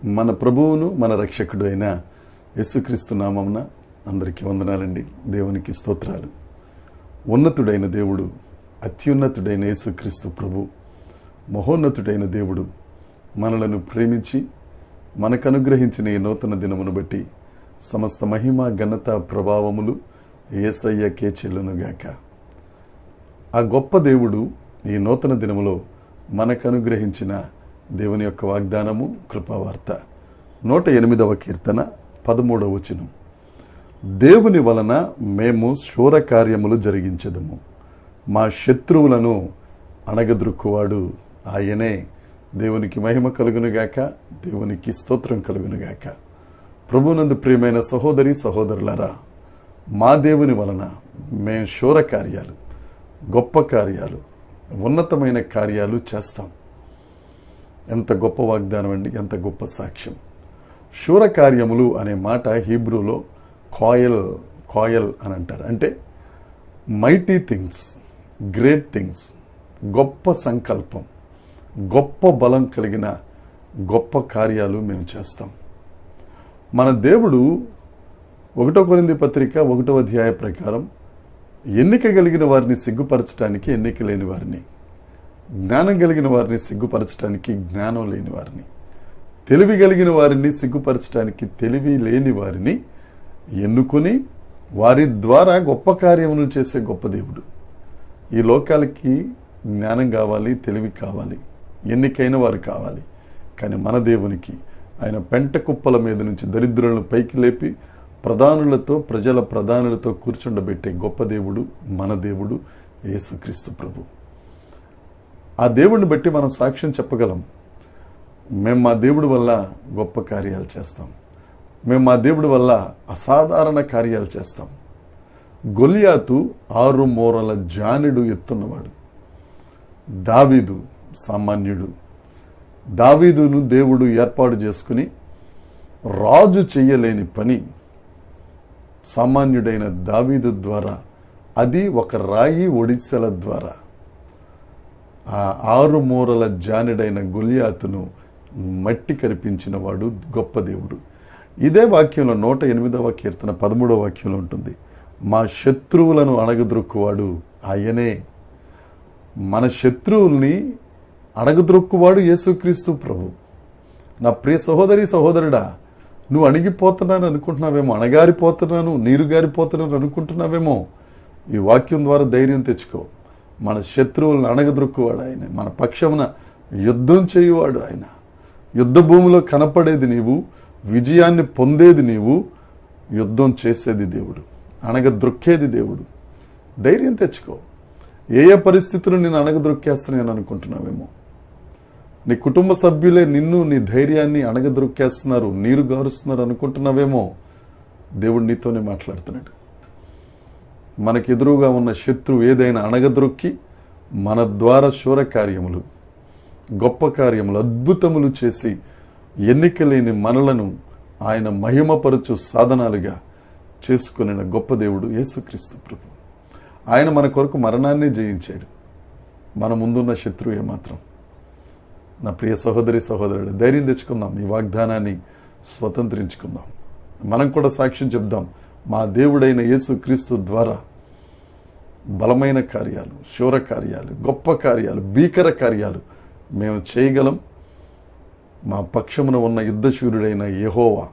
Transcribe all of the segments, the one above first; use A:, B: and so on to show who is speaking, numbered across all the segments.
A: మన ప్రభువును మన రక్షకుడు అయిన యేసుక్రీస్తు నామమున అందరికీ వందనాలండి. దేవునికి స్తోత్రాలు. ఉన్నతుడైన దేవుడు, అత్యున్నతుడైన యేసుక్రీస్తు ప్రభు, మహోన్నతుడైన దేవుడు మనలను ప్రేమించి మనకు అనుగ్రహించిన ఈ నూతన దినమును బట్టి సమస్త మహిమ ఘనత ప్రభావములు యేసయ్యకే చెల్లునుగాక. ఆ గొప్ప దేవుడు ఈ నూతన దినములో మనకు అనుగ్రహించిన దేవుని యొక్క వాగ్దానము కృపావార్త 108వ కీర్తన 13వ వచనం. దేవుని వలన మేము శూర కార్యములు జరిగించెదము, మా శత్రువులను అణగద్రుక్కువాడు ఆయనే. దేవునికి మహిమ కలుగునుగాక, దేవునికి స్తోత్రం కలుగునుగాక. ప్రభునందు ప్రియమైన సహోదరి సహోదరులారా, మా దేవుని వలన మేము శూర కార్యాలు, గొప్ప కార్యాలు, ఉన్నతమైన కార్యాలు చేస్తాం. ఎంత గొప్ప వాగ్దానం అండి, ఎంత గొప్ప సాక్ష్యం. శూర కార్యములు అనే మాట హీబ్రూలో కాయల్ అని అంటారు. అంటే మైటీ థింగ్స్, గ్రేట్ థింగ్స్, గొప్ప సంకల్పం, గొప్ప బలం కలిగిన గొప్ప కార్యాలు మేము చేస్తాం. మన దేవుడు 1 కొరింథీ పత్రిక 1వ అధ్యాయ ప్రకారం ఎన్నిక కలిగిన వారిని సిగ్గుపరచడానికి ఎన్నిక లేని వారిని, జ్ఞానం కలిగిన వారిని సిగ్గుపరచడానికి జ్ఞానం లేని వారిని, తెలివి కలిగిన వారిని సిగ్గుపరచడానికి తెలివి లేని వారిని ఎన్నుకొని వారి ద్వారా గొప్ప కార్యములు చేసే గొప్ప దేవుడు. ఈ లోకాలకి జ్ఞానం కావాలి, తెలివి కావాలి, ఎన్నికైన వారు కావాలి. కానీ మన దేవునికి ఆయన పెంట కుప్పల మీద నుంచి దరిద్రులను పైకి లేపి ప్రజల ప్రధానులతో కూర్చుండబెట్టే గొప్ప దేవుడు మన దేవుడు యేసుక్రీస్తు ప్రభు. ఆ దేవుడిని బట్టి మనం సాక్ష్యం చెప్పగలం. మేము మా దేవుడి వల్ల గొప్ప కార్యాలు చేస్తాం, మేము మా దేవుడి వల్ల అసాధారణ కార్యాలు చేస్తాం. గొలియాతు 6 మూరల జానెడు ఎత్తున్నవాడు. దావీదు సామాన్యుడు. దావీదును దేవుడు ఏర్పాటు చేసుకుని రాజు చెయ్యలేని పని సామాన్యుడైన దావీదు ద్వారా, అది ఒక రాయి ఒడిసెల ద్వారా ఆ 6 మూరల జానెడైన గొలియాతును మట్టి కరిపించిన వాడు గొప్ప దేవుడు. ఇదే వాక్యంలో 108వ కీర్తన 13వ వాక్యంలో ఉంటుంది, మా శత్రువులను అణగద్రొక్కువాడు ఆయనే. మన శత్రువుల్ని అణగద్రొక్కువాడు యేసుక్రీస్తు ప్రభు. నా ప్రియ సహోదరి సహోదరుడా, నువ్వు అణిగిపోతున్నాను అనుకుంటున్నావేమో, అణగారిపోతున్నాను, నీరు గారిపోతున్నాను అనుకుంటున్నావేమో. ఈ వాక్యం ద్వారా ధైర్యం తెచ్చుకో. మన శత్రువులను అణగద్రొక్కువాడు ఆయన, మన పక్షమున యుద్ధం చేయువాడు ఆయన. యుద్ధ భూమిలో కనపడేది నీవు, విజయాన్ని పొందేది నీవు, యుద్ధం చేసేది దేవుడు, అణగద్రొక్కేది దేవుడు. ధైర్యం తెచ్చుకో. ఏ పరిస్థితులు నేను అణగద్రొక్కేస్తున్నాను అనుకుంటున్నావేమో. నీ కుటుంబ సభ్యులే నిన్ను, నీ ధైర్యాన్ని అణగద్రొక్కేస్తున్నారు, నీరు గారుస్తున్నారు అనుకుంటున్నావేమో. దేవుడు నీతోనే మాట్లాడుతున్నాడు. మనకు ఎదురుగా ఉన్న శత్రువు ఏదైనా అణగద్రొక్కి మన ద్వారా శూర కార్యములు, గొప్ప కార్యములు, అద్భుతములు చేసి ఎన్నికలేని మనలను ఆయన మహిమపరచు సాధనాలుగా చేసుకుని గొప్ప దేవుడు యేసుక్రీస్తు ప్రభు. ఆయన మన కొరకు మరణాన్ని జయించాడు. మన ముందున్న శత్రువు ఏమాత్రం. నా ప్రియ సహోదరి సహోదరుడు, ధైర్యం తెచ్చుకుందాం, ఈ వాగ్దానాన్ని స్వతంత్రించుకుందాం. మనం కూడా సాక్ష్యం చెప్దాం. మా దేవుడైన యేసుక్రీస్తు ద్వారా బలమైన కార్యాలు, శూర కార్యాలు, గొప్ప కార్యాలు, భీకర కార్యాలు మేము చేయగలం. మా పక్షమున ఉన్న యుద్ధశూరుడైన యెహోవా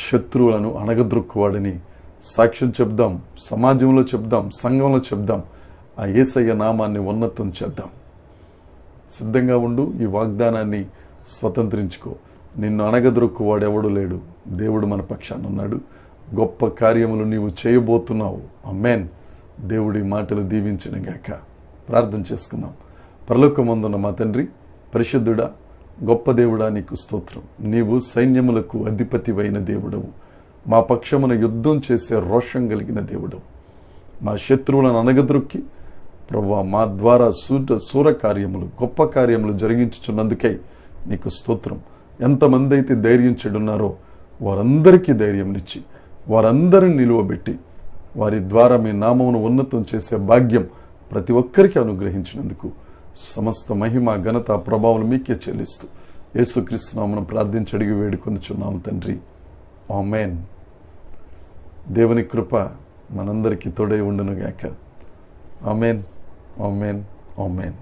A: శత్రువులను అణగద్రొక్కువాడని సాక్ష్యం చెప్దాం. సమాజంలో చెప్దాం, సంఘంలో చెప్దాం. ఆ యేసయ్య నామాన్ని ఉన్నతం చేద్దాం. సిద్ధంగా ఉండు. ఈ వాగ్దానాన్ని స్వతంత్రించుకో. నిన్ను అణగద్రొక్కువాడు ఎవడు లేడు. దేవుడు మన పక్షాన ఉన్నాడు. గొప్ప కార్యములు నీవు చేయబోతున్నావు. ఆమేన్. దేవుడి మాటలు దీవించునుగాక. ప్రార్థన చేసుకుందాం. పరలోకమందున్న మా తండ్రి, పరిశుద్ధుడా, గొప్ప దేవుడా, నీకు స్తోత్రం. నీవు సైన్యములకు అధిపతివైన దేవుడవు. మా పక్షమున యుద్ధం చేసే రోషం కలిగిన దేవుడవు. మా శత్రువులను అణగద్రొక్కి ప్రభువా మా ద్వారా శూర కార్యములు, గొప్ప కార్యములు జరిగించుచున్నందుకై నీకు స్తోత్రం. ఎంతమంది అయితే ధైర్యం చెడున్నారో వారందరికీ ధైర్యంనిచ్చి, వారందరిని నిలువబెట్టి, వారి ద్వారా మీ నామమును ఉన్నతం చేసే భాగ్యం ప్రతి ఒక్కరికి అనుగ్రహించినందుకు సమస్త మహిమ ఘనత ప్రభావం మీకే చెల్లిస్తూ యేసుక్రీస్తు నామమున ప్రార్థించి అడిగి వేడుకొనుచున్నాం తండ్రి. ఆమేన్. దేవుని కృప మనందరికీ తోడై ఉండును గాక. ఆమేన్, ఆమేన్, ఆమేన్.